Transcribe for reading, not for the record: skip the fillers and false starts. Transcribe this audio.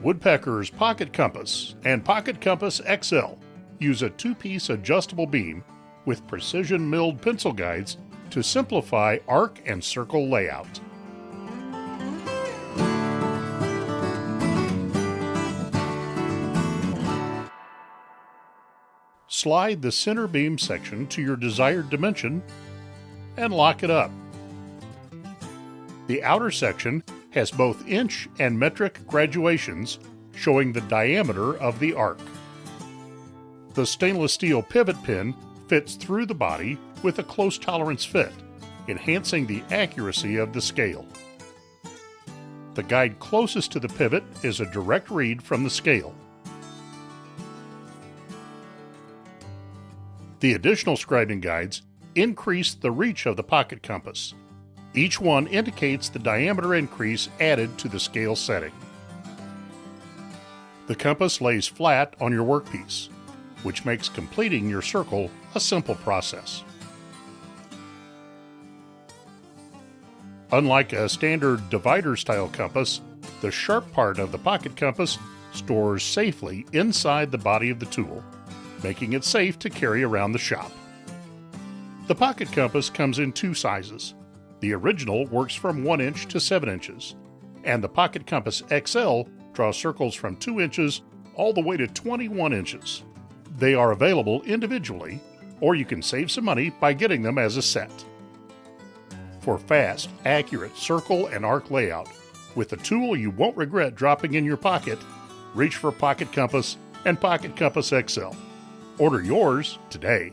Woodpeckers Pocket Compass and Pocket Compass XL use a two-piece adjustable beam with precision milled pencil guides to simplify arc and circle layout. Slide the center beam section to your desired dimension and lock it up. The outer section has both inch and metric graduations showing the diameter of the arc. The stainless steel pivot pin fits through the body with a close tolerance fit, enhancing the accuracy of the scale. The guide closest to the pivot is a direct read from the scale. The additional scribing guides increase the reach of the pocket compass. Each one indicates the diameter increase added to the scale setting. The compass lays flat on your workpiece, which makes completing your circle a simple process. Unlike a standard divider-style compass, the sharp part of the pocket compass stores safely inside the body of the tool, making it safe to carry around the shop. The pocket compass comes in two sizes. The original works from 1 inch to 7 inches, and the Pocket Compass XL draws circles from 2 inches all the way to 21 inches. They are available individually, or you can save some money by getting them as a set. For fast, accurate circle and arc layout, with a tool you won't regret dropping in your pocket, reach for Pocket Compass and Pocket Compass XL. Order yours today.